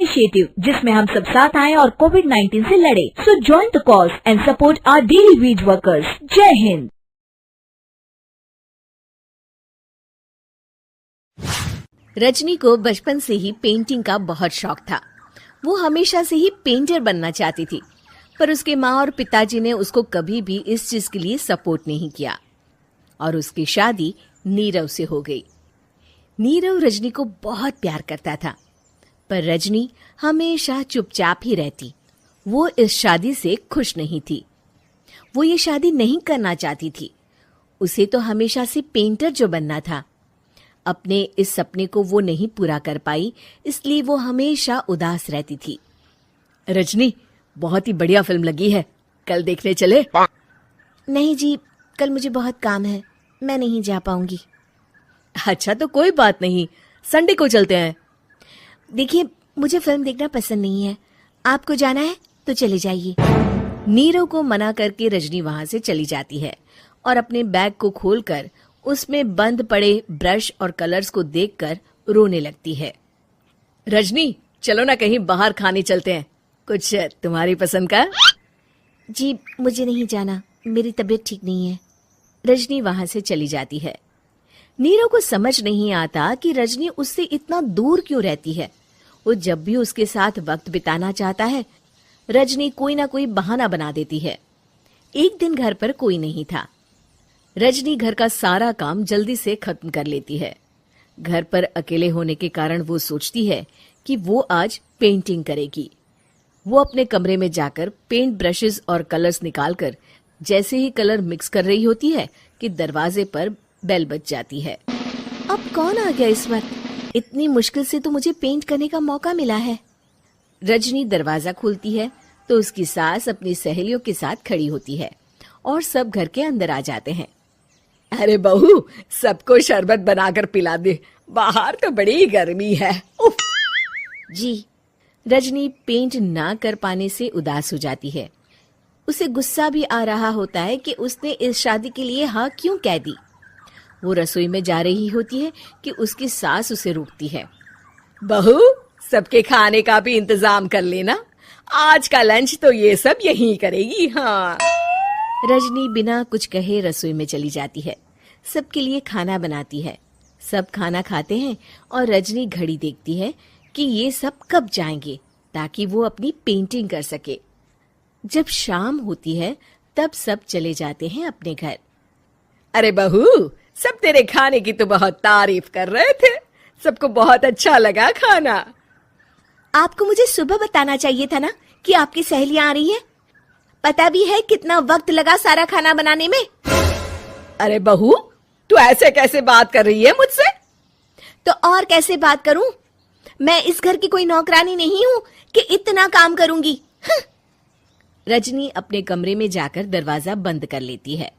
Initiative जिसमें हम सब साथ आए और कोविड-19 से लड़े। So join the cause and support our daily wage workers. जय हिंद। रजनी को बचपन से ही पेंटिंग का बहुत शौक था। वो हमेशा से ही पेंटर बनना चाहती थी, पर उसके माँ और पिताजी ने उसको कभी भी इस चीज के लिए सपोर्ट नहीं किया और उसकी शादी नीरव से हो गई। नीरव रजनी को बहुत प्यार करता था, पर रजनी हमेशा चुपचाप ही रहती। वो इस शादी से खुश नहीं थी। वो ये शादी नहीं करना चाहती थी। उसे तो हमेशा से पेंटर जो बनना था। अपने इस सपने को वो नहीं पूरा कर पाई, इसलिए वो हमेशा उदास रहती थी। रजनी, बहुत ही बढ़िया फिल्म लगी है, कल देखने चले? नहीं जी, कल मुझे बहुत काम है, मैं नहीं जा पाऊंगी। अच्छा तो कोई बात नहीं, संडे को चलते हैं। देखिए, मुझे फिल्म देखना पसंद नहीं है। आपको जाना है तो चले जाइए। नीरव को मना करके रजनी वहां से चली जाती है और अपने बैग को खोलकर उसमें बंद पड़े ब्रश और कलर्स को देखकर रोने लगती है। रजनी, चलो ना कहीं बाहर खाने चलते हैं, कुछ तुम्हारी पसंद का। जी, मुझे नहीं जाना, मेरी तबीयत ठीक नहीं है। रजनी वहां से चली जाती है। नीरव को समझ नहीं आता कि रजनी उससे इतना दूर क्यों रहती है। वो जब भी उसके साथ वक्त बिताना चाहता है, रजनी कोई ना कोई बहाना बना देती है। एक दिन घर पर कोई नहीं था। रजनी घर का सारा काम जल्दी से खत्म कर लेती है। घर पर अकेले होने के कारण वो सोचती है कि वो आज पेंटिंग करेगी। वो अपने कमरे में जाकर पेंट ब्रशेस और कलर्स निकालकर जैसे ही कलर मिक्स कर रही होती है कि दरवाजे पर बेल बज जाती है। अब कौन आ गया इस वक्त? इतनी मुश्किल से तो मुझे पेंट करने का मौका मिला है। रजनी दरवाजा खोलती है तो उसकी सास अपनी सहेलियों के साथ खड़ी होती है और सब घर के अंदर आ जाते हैं। अरे बहू, सबको शरबत बनाकर पिला दे, बाहर तो बड़ी गर्मी है। उफ। जी। रजनी पेंट ना कर पाने से उदास हो जाती है। उसे गुस्सा भी आ रहा होता है कि उसने इस शादी के लिए हाँ क्यों कह दी। वो रसोई में जा रही होती है कि उसकी सास उसे रोकती है। बहू, सबके खाने का भी इंतजाम कर लेना, आज का लंच तो ये सब यहीं करेगी। हाँ। रजनी बिना कुछ कहे रसोई में चली जाती है। सबके लिए खाना बनाती है। सब खाना खाते हैं और रजनी घड़ी देखती है कि ये सब कब जाएंगे ताकि वो अपनी पेंटिंग कर सके। जब शाम होती है तब सब चले जाते हैं अपने घर। अरे बहू, सब तेरे खाने की तो बहुत तारीफ कर रहे थे, सबको बहुत अच्छा लगा खाना। आपको मुझे सुबह बताना चाहिए था ना कि आपकी सहेलियां आ रही हैं। पता भी है कितना वक्त लगा सारा खाना बनाने में। अरे बहू, तू ऐसे कैसे बात कर रही है मुझसे? तो और कैसे बात करूं? मैं इस घर की कोई नौकरानी नहीं हूं कि इतना काम करूंगी। रजनी अपने कमरे में जाकर दरवाजा बंद कर लेती है।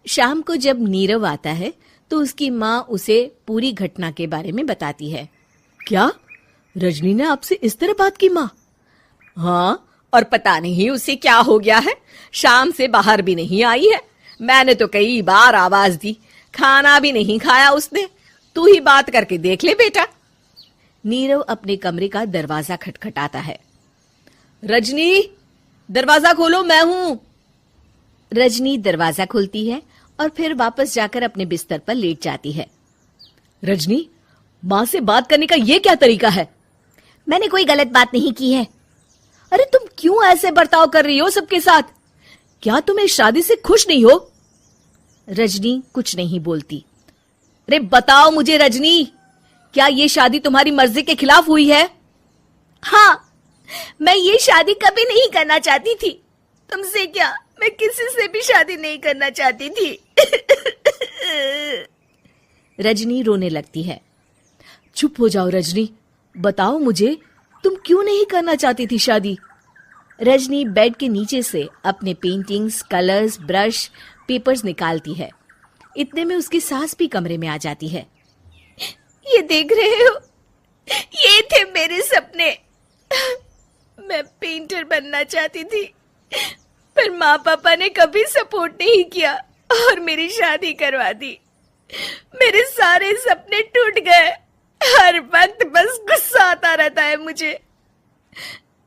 शाम को जब नीरव आता है तो उसकी माँ उसे पूरी घटना के बारे में बताती है। क्या रजनी ने आपसे इस तरह बात की माँ? हाँ, और पता नहीं उसे क्या हो गया है, शाम से बाहर भी नहीं आई है। मैंने तो कई बार आवाज दी, खाना भी नहीं खाया उसने। तू ही बात करके देख ले बेटा। नीरव अपने कमरे का दरवाजा खटखटाता है। रजनी, दरवाजा खोलो, मैं हूं। रजनी दरवाजा खोलती है और फिर वापस जाकर अपने बिस्तर पर लेट जाती है। रजनी, माँ से बात करने का ये क्या तरीका है? मैंने कोई गलत बात नहीं की है। अरे तुम क्यों ऐसे बर्ताव कर रही हो सबके साथ? क्या तुम इस शादी से खुश नहीं हो? रजनी कुछ नहीं बोलती। अरे बताओ मुझे रजनी, क्या ये शादी तुम्हारी मर्जी के खिलाफ हुई है? हाँ, मैं ये शादी कभी नहीं करना चाहती थी। तुमसे क्या, मैं किसी से भी शादी नहीं करना चाहती थी। रजनी रोने लगती है। चुप हो जाओ रजनी, बताओ मुझे, तुम क्यों नहीं करना चाहती थी शादी? रजनी बेड के नीचे से अपने पेंटिंग्स, कलर्स, ब्रश, पेपर्स निकालती है। इतने में उसकी सास भी कमरे में आ जाती है। ये देख रहे हो, ये थे मेरे सपने। मैं पेंटर बनना चाहती थी, पर माँ पापा ने कभी सपोर्ट नहीं किया और मेरी शादी करवा दी। मेरे सारे सपने टूट गए। हर वक्त बस गुस्सा आता रहता है मुझे।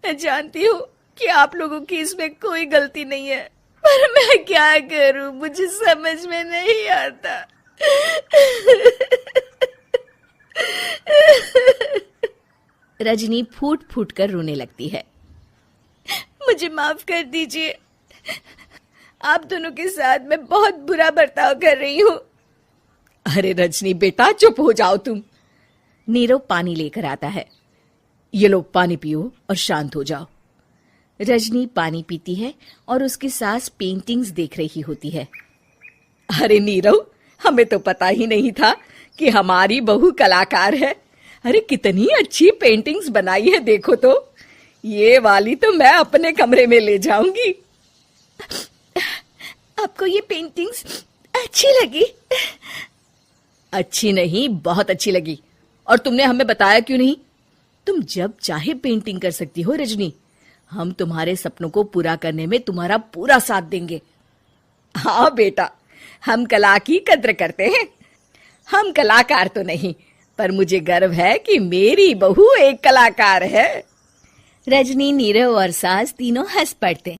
मैं जानती हूँ कि आप लोगों की इसमें कोई गलती नहीं है, पर मैं क्या करूँ, मुझे समझ में नहीं आता। रजनी फूट फूट कर रोने लगती है। मुझे माफ कर दीजिए, आप दोनों के साथ मैं बहुत बुरा बर्ताव कर रही हूँ। अरे रजनी बेटा चुप हो जाओ तुम। नीरव पानी लेकर आता है। ये लो पानी पियो और शांत हो जाओ। रजनी पानी पीती है और उसकी सास पेंटिंग्स देख रही होती है। अरे नीरव, हमें तो पता ही नहीं था कि हमारी बहू कलाकार है। अरे कितनी अच्छी पेंटिंग्स बनाई है, देखो तो। ये वाली तो मैं अपने कमरे में ले जाऊंगी। आपको ये पेंटिंग्स अच्छी लगी? अच्छी नहीं, बहुत अच्छी लगी। और तुमने हमें बताया क्यों नहीं? तुम जब चाहे पेंटिंग कर सकती हो रजनी। हम तुम्हारे सपनों को पूरा करने में तुम्हारा पूरा साथ देंगे। हाँ बेटा, हम कला की कद्र करते हैं। हम कलाकार तो नहीं, पर मुझे गर्व है कि मेरी बहू एक कलाकार है। रजनी, नीरव और सास तीनों हंस पड़ते।